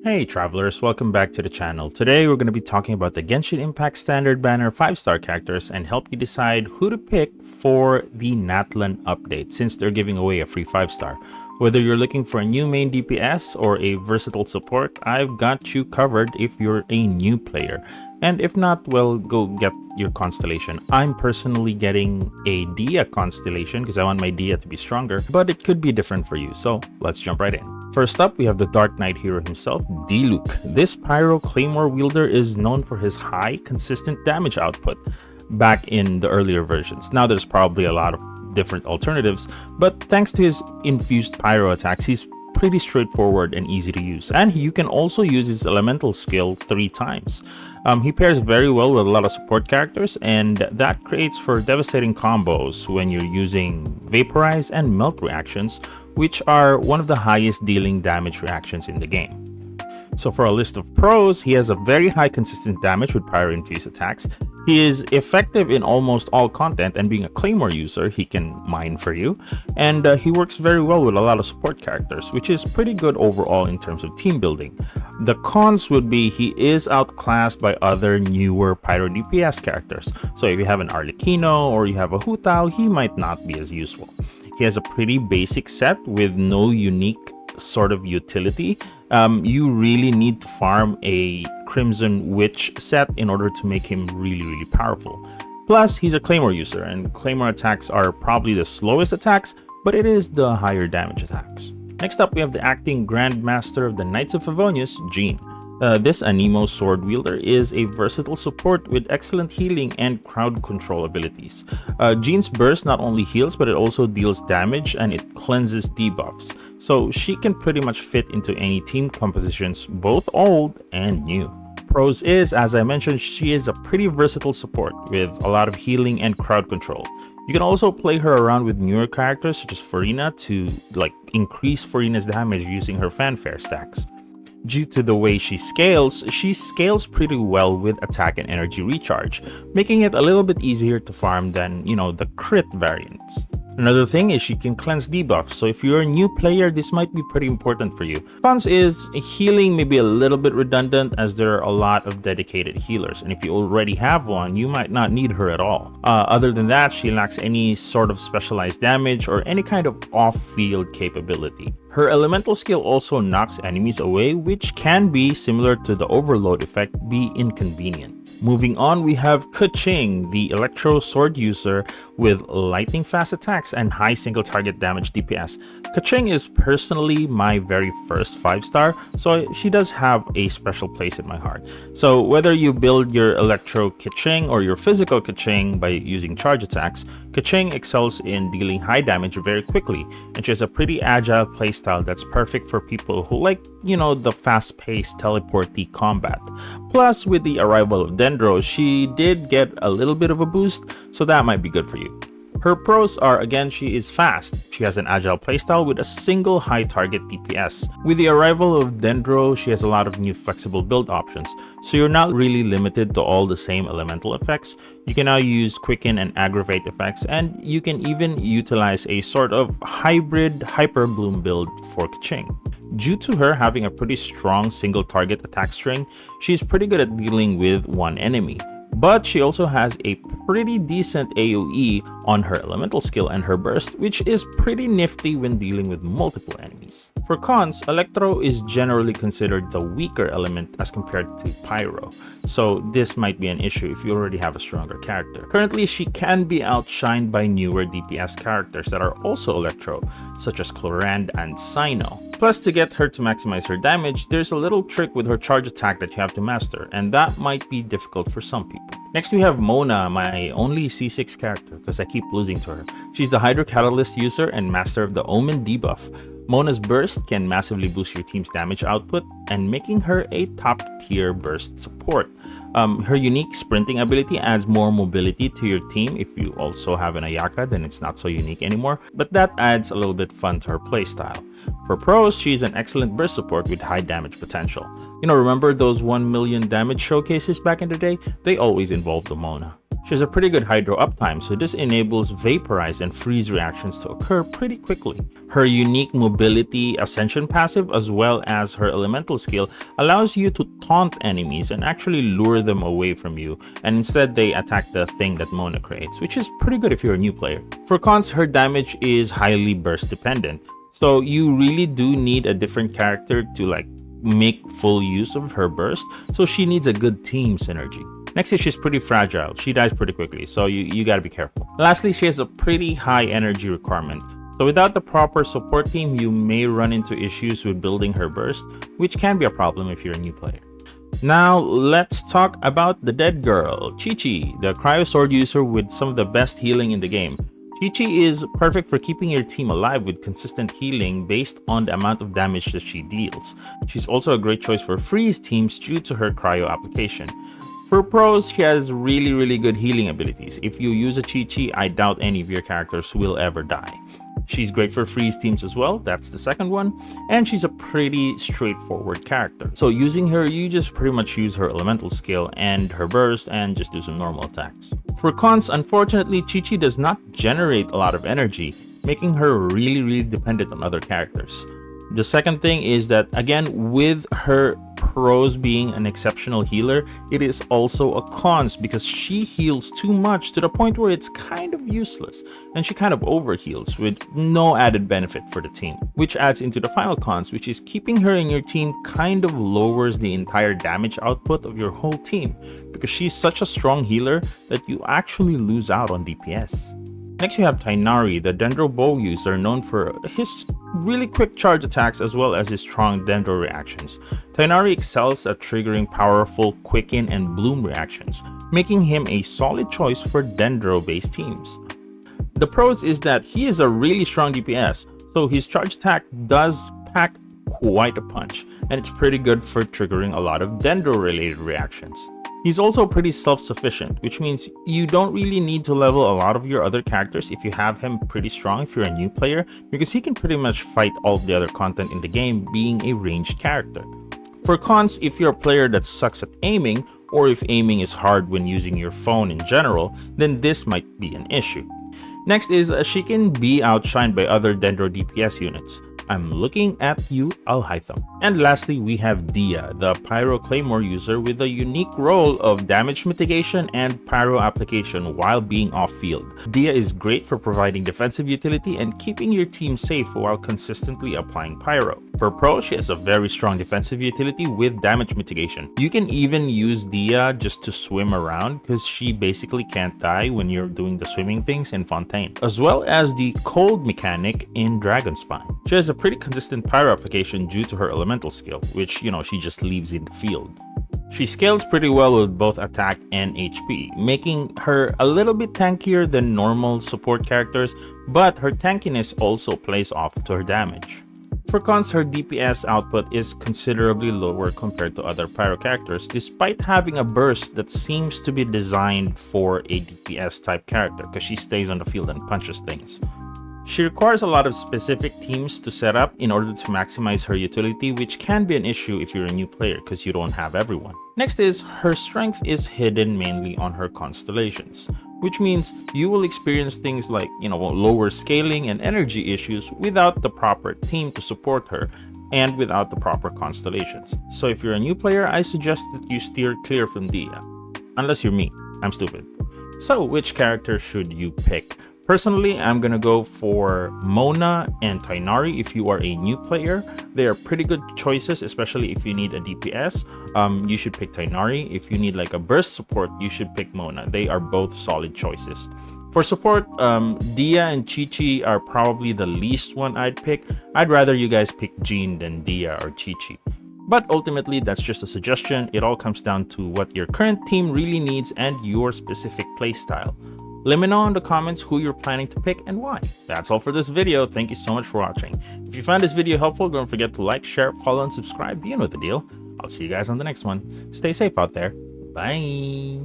Hey travelers, welcome back to the channel. Today we're going to be talking about the Genshin Impact Standard Banner 5-star characters and help you decide who to pick for the Natlan update since they're giving away a free 5-star. Whether you're looking for a new main DPS or a versatile support, I've got you covered if you're a new player. And if not, well, go get your constellation. I'm personally getting a Dia constellation because I want my Dia to be stronger, but it could be different for you, so let's jump right in. First up, we have the Dark Knight hero himself, Diluc. This Pyro Claymore wielder is known for his high, consistent damage output back in the earlier versions. Now there's probably a lot of different alternatives, but thanks to his infused pyro attacks, he's pretty straightforward and easy to use, and you can also use his elemental skill 3 times. He pairs very well with a lot of support characters, and that creates for devastating combos when you're using Vaporize and Melt reactions, which are one of the highest dealing damage reactions in the game. So for a list of pros, he has a very high consistent damage with pyro infused attacks. He is effective in almost all content, and being a Claymore user, he can mine for you. And he works very well with a lot of support characters, which is pretty good overall in terms of team building. The cons would be he is outclassed by other newer pyro DPS characters. So if you have an Arlecchino or you have a Hu Tao, he might not be as useful. He has a pretty basic set with no unique sort of utility. You really need to farm a Crimson Witch set in order to make him really powerful. Plus, he's a Claymore user, and Claymore attacks are probably the slowest attacks, but it is the higher damage attacks. Next up, we have the acting Grandmaster of the Knights of Favonius, Jean. This Anemo sword wielder is a versatile support with excellent healing and crowd control abilities. Jean's burst not only heals, but it also deals damage and it cleanses debuffs. So she can pretty much fit into any team compositions, both old and new. Pros is, as I mentioned, she is a pretty versatile support with a lot of healing and crowd control. You can also play her around with newer characters such as Furina to increase Furina's damage using her fanfare stacks. Due to the way she scales pretty well with attack and energy recharge, making it a little bit easier to farm than, the crit variants. Another thing is she can cleanse debuffs, so if you're a new player, this might be pretty important for you. Cons is healing may be a little bit redundant as there are a lot of dedicated healers, and if you already have one, you might not need her at all. Other than that, she lacks any sort of specialized damage or any kind of off-field capability. Her elemental skill also knocks enemies away, which can be, similar to the overload effect, be inconvenient. Moving on, we have Keqing, the Electro Sword user with lightning fast attacks and high single target damage DPS. Keqing is personally my very first 5-star, so she does have a special place in my heart. So whether you build your Electro Keqing or your physical Keqing by using charge attacks, Keqing excels in dealing high damage very quickly, and she has a pretty agile playstyle that's perfect for people who like, the fast-paced teleporty combat. Plus, with the arrival of Dendro, she did get a little bit of a boost, so that might be good for you. Her pros are, again, she is fast. She has an agile playstyle with a single high target DPS. With the arrival of Dendro, she has a lot of new flexible build options, so you're not really limited to all the same elemental effects. You can now use Quicken and Aggravate effects, and you can even utilize a sort of hybrid Hyper Bloom build for Keqing. Due to her having a pretty strong single target attack string, she's pretty good at dealing with one enemy. But she also has a pretty decent AoE on her elemental skill and her burst, which is pretty nifty when dealing with multiple enemies. For cons, Electro is generally considered the weaker element as compared to Pyro, so this might be an issue if you already have a stronger character. Currently, she can be outshined by newer DPS characters that are also Electro, such as Clorand and Cyno. Plus, to get her to maximize her damage, there's a little trick with her charge attack that you have to master, and that might be difficult for some people. Next, we have Mona, my only C6 character because I keep losing to her. She's the Hydro Catalyst user and master of the Omen debuff. Mona's burst can massively boost your team's damage output and making her a top tier burst support. Her unique sprinting ability adds more mobility to your team. If you also have an Ayaka, then it's not so unique anymore, but that adds a little bit fun to her playstyle. For pros, she's an excellent burst support with high damage potential. Remember those 1 million damage showcases back in the day? They always involved the Mona. She has a pretty good hydro uptime, so this enables vaporize and freeze reactions to occur pretty quickly. Her unique mobility ascension passive as well as her elemental skill allows you to taunt enemies and actually lure them away from you, and instead they attack the thing that Mona creates, which is pretty good if you're a new player. For cons, her damage is highly burst dependent, so you really do need a different character to make full use of her burst, so she needs a good team synergy. Next is she's pretty fragile. She dies pretty quickly, so you gotta be careful. Lastly, she has a pretty high energy requirement. So without the proper support team, you may run into issues with building her burst, which can be a problem if you're a new player. Now, let's talk about the dead girl, Chi-Chi, the cryo sword user with some of the best healing in the game. Chi-Chi is perfect for keeping your team alive with consistent healing based on the amount of damage that she deals. She's also a great choice for freeze teams due to her cryo application. For pros, she has really good healing abilities. If you use a Chi-Chi, I doubt any of your characters will ever die. She's great for freeze teams as well, that's the second one, and she's a pretty straightforward character. So using her, you just pretty much use her elemental skill and her burst and just do some normal attacks. For cons, unfortunately, Chi-Chi does not generate a lot of energy, making her really dependent on other characters. The second thing is that, again, with her pros being an exceptional healer, it is also a cons because she heals too much to the point where it's kind of useless, and she kind of overheals with no added benefit for the team. Which adds into the final cons, which is keeping her in your team kind of lowers the entire damage output of your whole team because she's such a strong healer that you actually lose out on DPS. Next we have Tighnari, the Dendro Bow user known for his really quick charge attacks as well as his strong Dendro reactions. Tighnari excels at triggering powerful Quicken and Bloom reactions, making him a solid choice for Dendro-based teams. The pros is that he is a really strong DPS, so his charge attack does pack quite a punch, and it's pretty good for triggering a lot of Dendro-related reactions. He's also pretty self-sufficient, which means you don't really need to level a lot of your other characters if you have him pretty strong if you're a new player, because he can pretty much fight all the other content in the game being a ranged character. For cons, if you're a player that sucks at aiming, or if aiming is hard when using your phone in general, then this might be an issue. Next is she can be outshined by other Dendro DPS units. I'm looking at you, Alhaitham. And lastly, we have Dia, the Pyro Claymore user with a unique role of damage mitigation and pyro application while being off-field. Dia is great for providing defensive utility and keeping your team safe while consistently applying pyro. For pro, she has a very strong defensive utility with damage mitigation. You can even use Dia just to swim around because she basically can't die when you're doing the swimming things in Fontaine, as well as the cold mechanic in Dragonspine. She has a pretty consistent pyro application due to her elemental skill, which, she just leaves in the field. She scales pretty well with both attack and HP, making her a little bit tankier than normal support characters, but her tankiness also plays off to her damage. For cons, her DPS output is considerably lower compared to other pyro characters, despite having a burst that seems to be designed for a DPS type character because she stays on the field and punches things. She requires a lot of specific teams to set up in order to maximize her utility, which can be an issue if you're a new player because you don't have everyone. Next is her strength is hidden mainly on her constellations, which means you will experience things like, lower scaling and energy issues without the proper team to support her and without the proper constellations. So if you're a new player, I suggest that you steer clear from Dia. Unless you're me, I'm stupid. So which character should you pick? Personally, I'm gonna go for Mona and Tighnari if you are a new player. They are pretty good choices, especially if you need a DPS. You should pick Tighnari. If you need like a burst support, you should pick Mona. They are both solid choices. For support, Dia and Chi-Chi are probably the least one I'd pick. I'd rather you guys pick Jean than Dia or Chi-Chi. But ultimately, that's just a suggestion. It all comes down to what your current team really needs and your specific playstyle. Let me know in the comments who you're planning to pick and why. That's all for this video. Thank you so much for watching. If you found this video helpful, don't forget to like, share, follow, and subscribe. You know the deal. I'll see you guys on the next one. Stay safe out there. Bye.